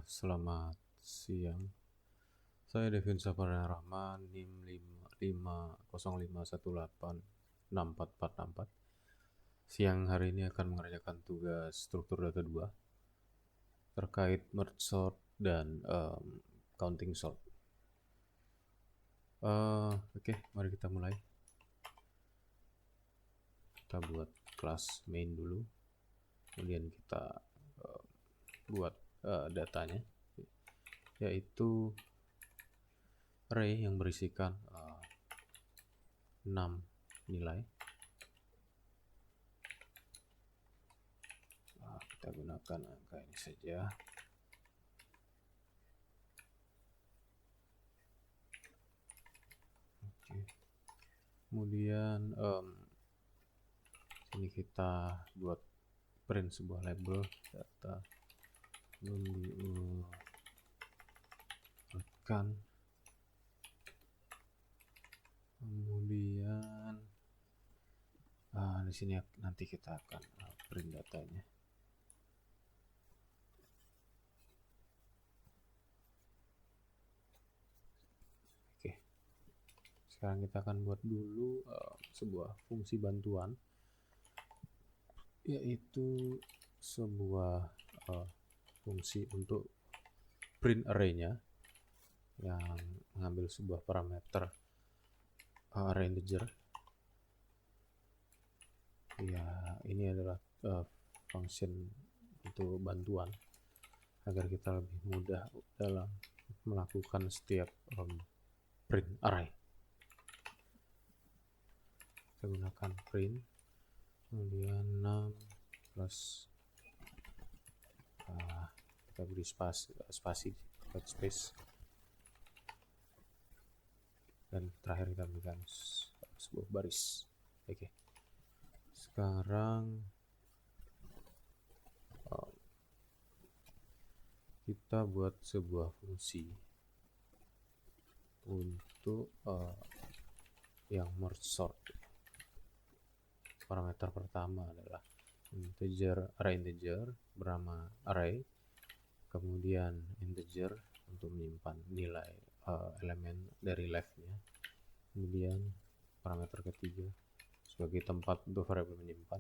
Selamat siang. Saya Devin Saparna Rahman, NIM 505186444. Siang hari ini akan mengerjakan tugas struktur data 2 terkait merge sort dan counting sort. Oke, mari kita mulai. Kita buat kelas main dulu, kemudian kita buat datanya, yaitu array yang berisikan 6 nilai. Kita gunakan angka ini saja. Oke. Kemudian ini kita buat print sebuah label data kan. Kemudian di sini nanti kita akan print datanya. Oke, sekarang kita akan buat dulu sebuah fungsi bantuan, yaitu sebuah fungsi untuk print array-nya yang mengambil sebuah parameter array integer. Ya, ini adalah function untuk bantuan agar kita lebih mudah dalam melakukan setiap print array. Kita gunakan print, kemudian 6 plus kita beri spasi white space, dan terakhir kita berikan sebuah baris. Oke. Sekarang kita buat sebuah fungsi untuk yang merge sort. Parameter pertama adalah array integer bernama array, kemudian integer untuk menyimpan nilai elemen dari left-nya, kemudian parameter ketiga sebagai tempat untuk variabel menyimpan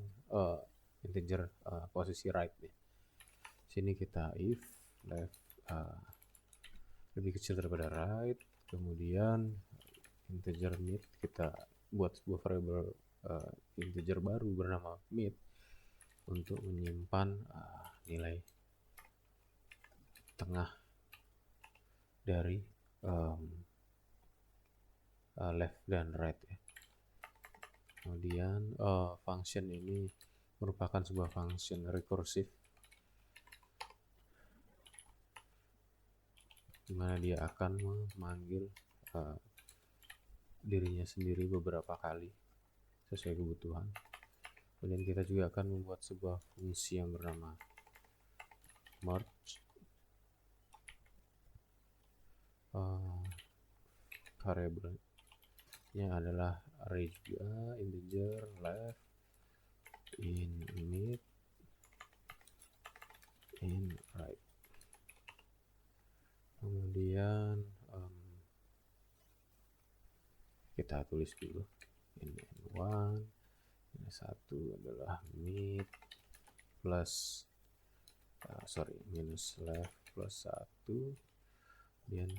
integer posisi right-nya. Sini kita if left lebih kecil daripada right, kemudian integer mid, kita buat sebuah variabel integer baru bernama mid untuk menyimpan nilai tengah dari left dan right ya. Kemudian function ini merupakan sebuah function recursive, di mana dia akan memanggil dirinya sendiri beberapa kali sesuai kebutuhan. Kemudian kita juga akan membuat sebuah fungsi yang bernama merge. Variabelnya adalah array juga, integer left, in mid, in right. Kemudian kita tulis dulu ini n1, ini 1 adalah mid plus minus left plus 1, kemudian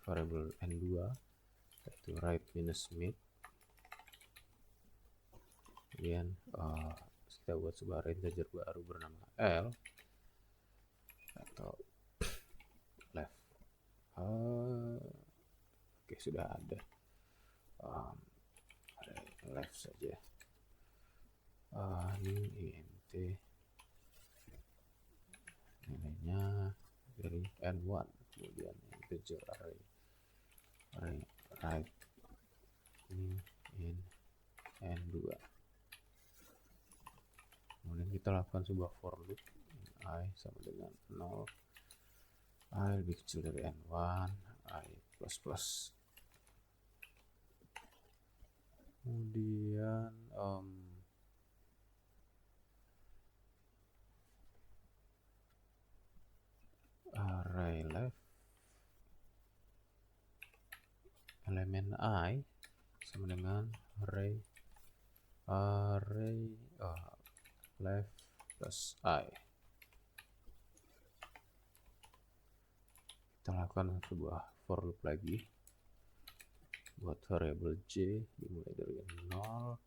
variabel n2 yaitu right minus mid, kemudian kita buat sebuah integer baru bernama l atau left. Oke, sudah ada left saja. Ini int nilainya dari n1, kemudian integer array right ini in n2. Kemudian kita lakukan sebuah for loop i sama dengan 0, i lebih kecil dari n1, i plus plus. Kemudian array left elemen I sama dengan array left plus I. Kita lakukan sebuah for loop lagi buat variabel j dimulai dari 0,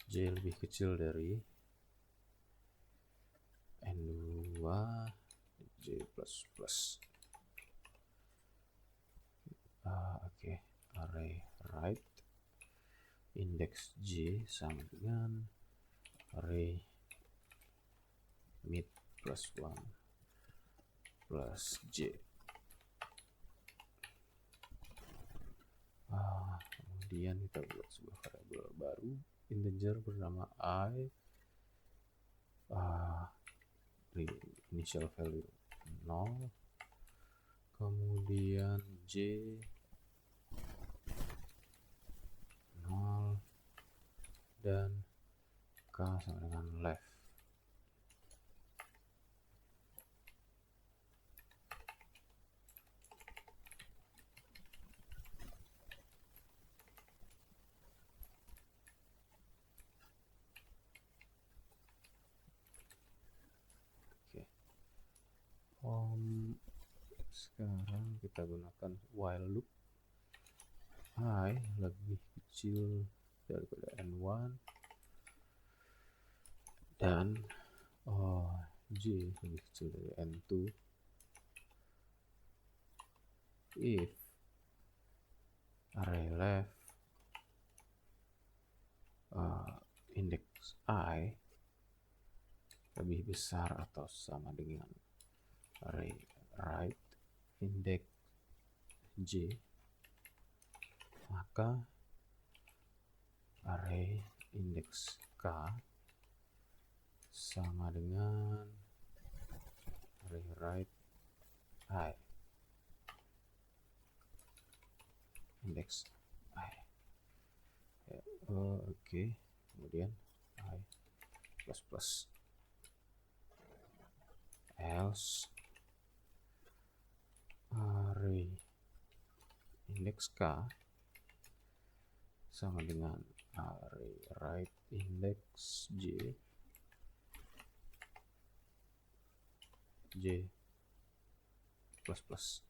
j lebih kecil dari n2 j plus plus. Oke. Array right index j sama dengan array mid plus 1 plus j. Kemudian kita buat sebuah variabel baru integer bernama I, initial value 0, kemudian j 0 dan k sama dengan left. Sekarang kita gunakan while loop I lebih kecil daripada n1 dan j lebih kecil dari n2 if array left index I lebih besar atau sama dengan array right index j, maka array index k sama dengan array right I index I. Oke. Kemudian I plus plus else array index k sama dengan array right index j plus plus,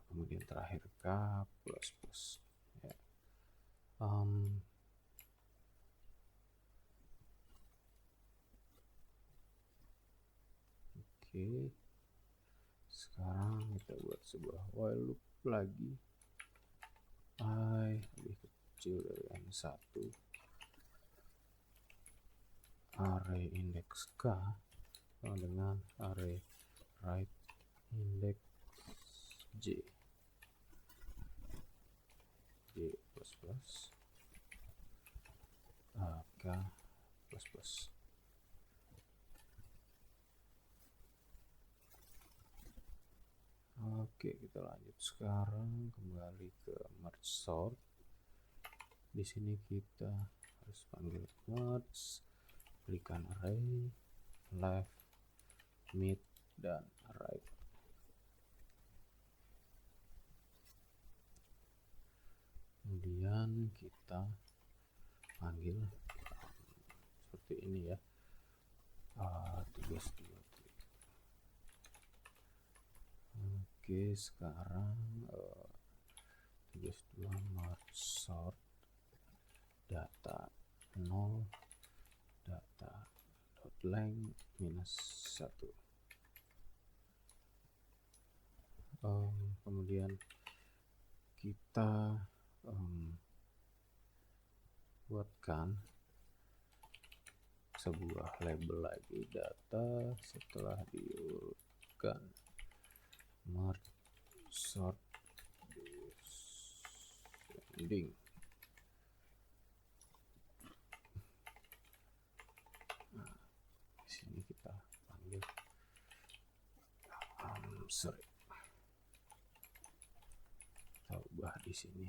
kemudian terakhir k plus plus ya. Oke. Sekarang kita buat sebuah while loop lagi I lebih kecil dari n1 array index k sama dengan array right index j plus plus k plus plus. Oke, kita lanjut sekarang kembali ke merge sort. Di sini kita harus panggil merge, berikan array left, mid, dan right. Kemudian kita panggil seperti ini ya, tugas 2. Oke, sekarang tugas 2 merge sort data 0 data dot length -1. Kemudian kita buatkan sebuah label lagi data setelah diurutkan merge sort descending. Nah, di sini kita panggil kita ubah di sini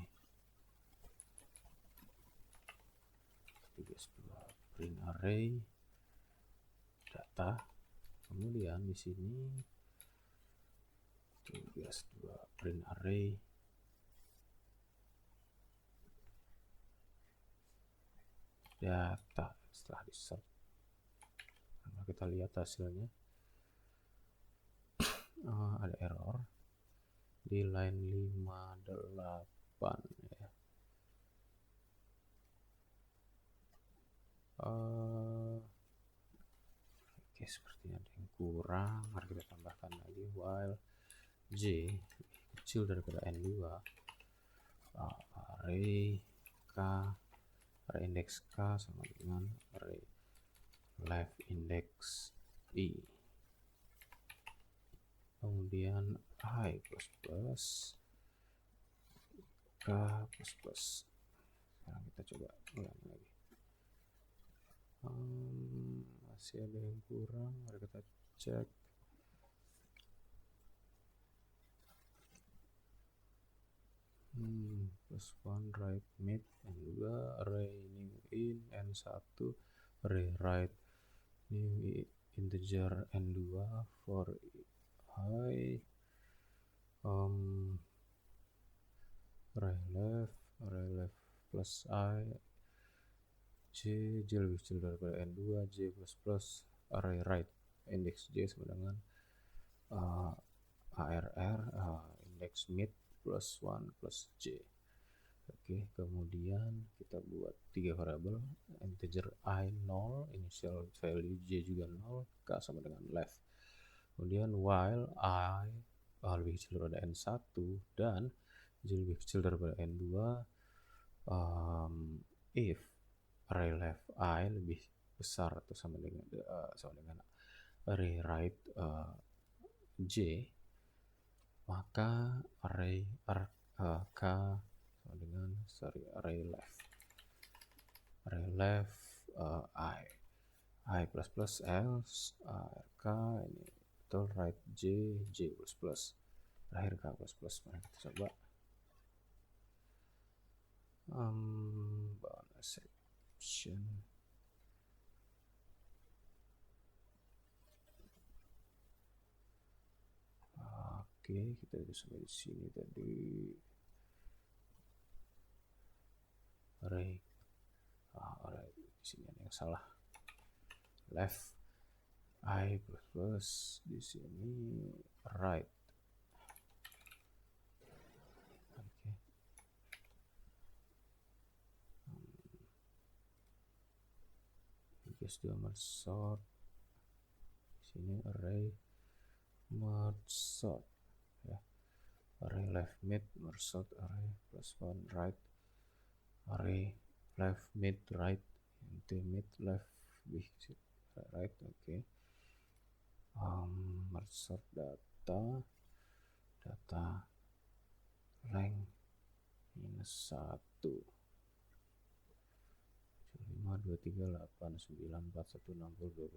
tugas 2 print array data, kemudian di sini tugas 2 print array data. Setelah di search, nah, kita lihat hasilnya ada error di line 58 ya. Oke, sepertinya ada yang kurang. Mari kita tambahkan lagi while j kecil daripada n2 array k, array index k sama dengan array left index i, kemudian I plus plus k plus plus. Sekarang kita coba ulangi lagi. Masih ada yang kurang, mari kita cek. Plus 1 right mid n2 array new in n1 array right new integer n2 for I array left plus I j lebih kecil daripada n2 j plus plus array right index j sama dengan arr index mid plus 1 plus j. Oke, kemudian kita buat 3 variabel, integer I 0, initial value j juga 0, k sama dengan left. Kemudian while I lebih kecil daripada n1 dan j lebih kecil daripada n2, if array left I lebih besar atau sama dengan array right j, maka array k sama dengan array left I plus plus else k ini total right j plus plus terakhir k plus plus. Mari kita coba bonus exception. Oke, kita udah sampai di sini tadi. Array di sini ada yang salah. Left I plus plus, di sini right. Oke. Guys, dua merge sort. Di sini array merge sort ya. Array left mid merge sort array plus 1 right array left mid right into mid left right. Oke. Merge sort data length minus 1 5 2 3 8 9 4 1 60 12.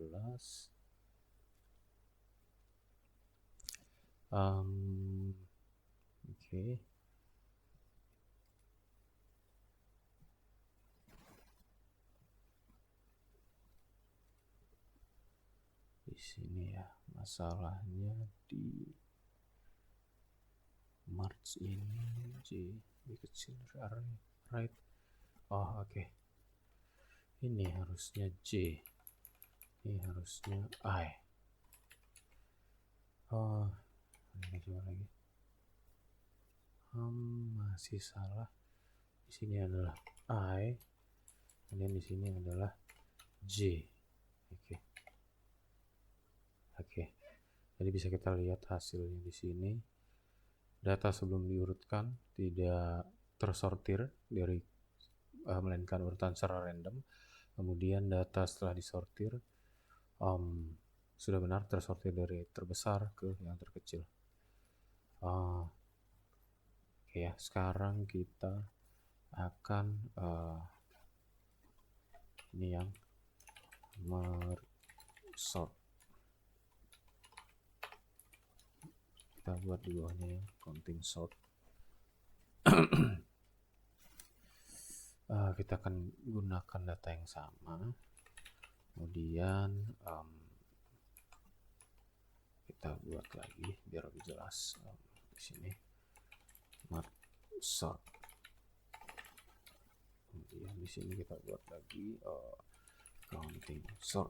Oke. Di sini ya, masalahnya di merge ini j lebih kecil dari array right. Oke. Ini harusnya j, ini harusnya I. Ini coba lagi. Masih salah. Di sini adalah I, kemudian di sini adalah j. Oke. Jadi bisa kita lihat hasilnya di sini. Data sebelum diurutkan tidak tersortir dari melainkan urutan secara random. Kemudian data setelah disortir sudah benar tersortir dari terbesar ke yang terkecil. Oke ya, sekarang kita akan ini yang sort. Kita buat di bawahnya ya, counting sort. Kita akan gunakan data yang sama, kemudian kita buat lagi biar lebih jelas. Di sini not sort. Kemudian di sini kita buat lagi counting sort.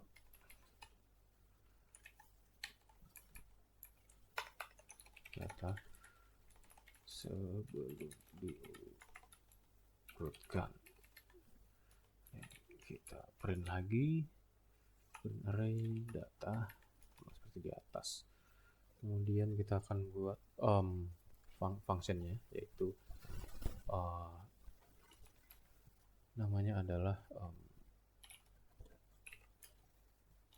Data sebelum diurutkan. Kita print lagi, print array data seperti di atas. Kemudian kita akan buat functionnya, yaitu namanya adalah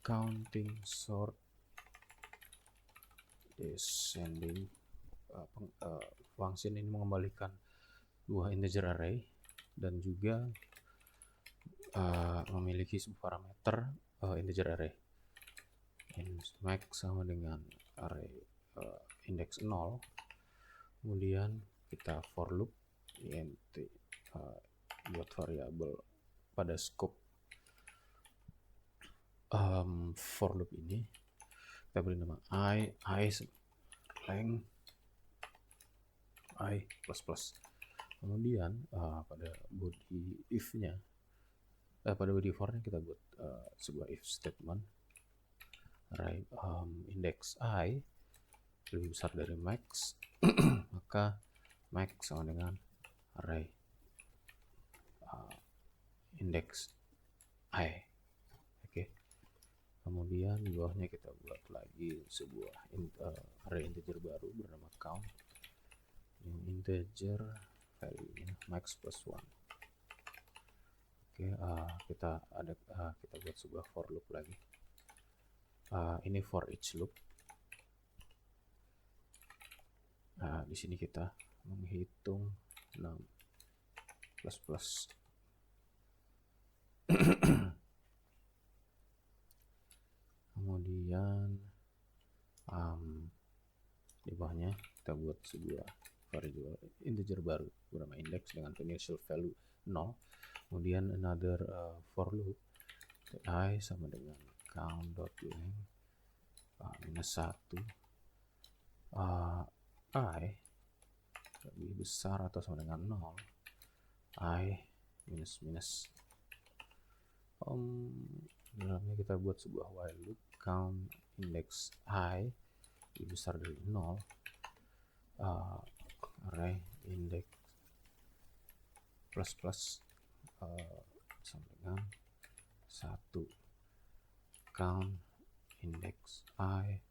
counting sort descending. Function ini mengembalikan dua integer array dan juga memiliki sebuah parameter integer array. Max sama dengan array index 0. Kemudian kita for loop int buat variabel pada scope for loop ini kita beri nama i length i plus. Kemudian pada body if-nya pada body for-nya kita buat sebuah if statement array index i lebih besar dari max maka max sama dengan array index i. Kemudian di bawahnya kita buat lagi sebuah array integer baru bernama count. Yang integer value max plus 1. Kita buat sebuah for loop lagi. Ini for each loop. Di sini kita menghitung 6 plus. Kemudian di bawahnya kita buat sebuah variable integer baru bernama index dengan initial value 0. Kemudian another for loop i sama dengan count.length minus 1 i lebih besar atau sama dengan 0 i minus. Dalamnya kita buat sebuah while loop count index i lebih besar dari 0 array index plus sama dengan 1 count index i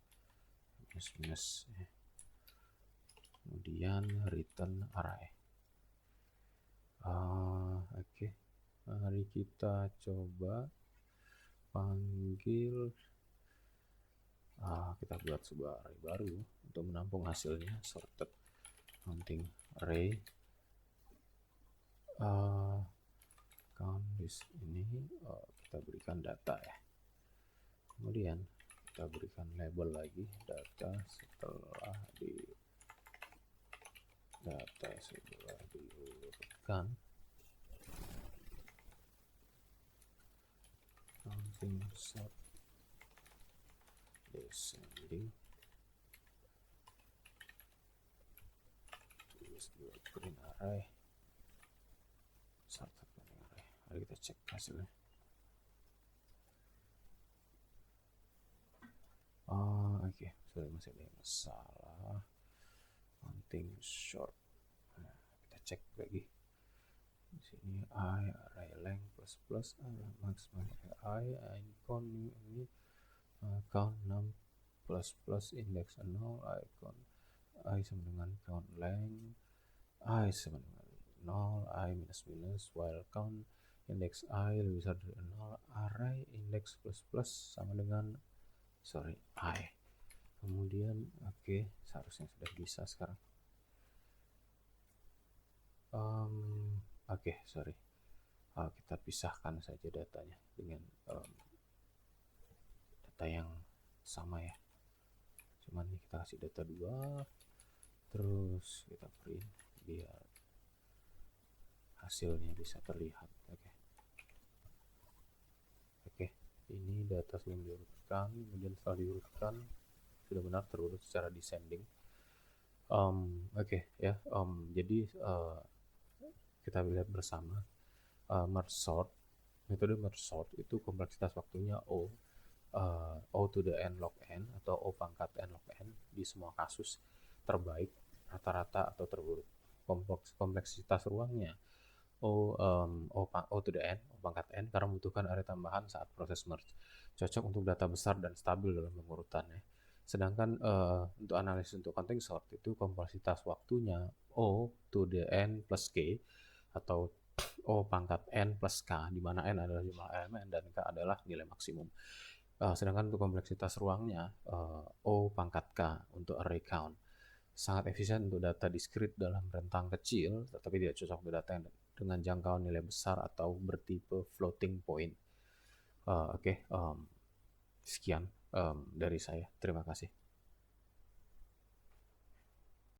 minus. Kemudian return array. Mari kita coba panggil kita buat sebuah array baru untuk menampung hasilnya sorted counting array. Count list ini kita berikan data ya. Kemudian kita berikan label lagi data setelah diurutkan. Counting sort descending. Tulis dua print array. Sorted print array. Mari kita cek hasilnya. Sorry, masih ada masalah. Counting short. Kita cek lagi. Di sini i array length plus max i icon ini count 6 plus index 0 icon i sama dengan count length i sama dengan 0 i minus while count index i lebih besar dari 0 array index plus sama dengan i. Kemudian seharusnya sudah bisa sekarang. Kita pisahkan saja datanya dengan data yang sama ya. Cuman nih kita kasih data 2, terus kita print biar hasilnya bisa terlihat. Ini data sebelum diurutkan, kemudian setelah diurutkan sudah benar terurut secara descending. Oke, ya. Jadi kita lihat bersama merge sort. Metode merge sort itu kompleksitas waktunya O to the n log n atau O pangkat n log n di semua kasus terbaik, rata-rata atau terburuk. Kompleksitas ruangnya O to the n, O pangkat n, karena membutuhkan area tambahan saat proses merge. Cocok untuk data besar dan stabil dalam pengurutannya. Sedangkan untuk analisis untuk counting sort itu kompleksitas waktunya O to the n plus k atau O pangkat n plus k, di mana n adalah jumlah elemen dan k adalah nilai maksimum. Sedangkan untuk kompleksitas ruangnya O pangkat k untuk array count. Sangat efisien untuk data diskrit dalam rentang kecil, tetapi tidak cocok untuk data yang dengan jangkauan nilai besar atau bertipe floating point. Oke, sekian dari saya. Terima kasih.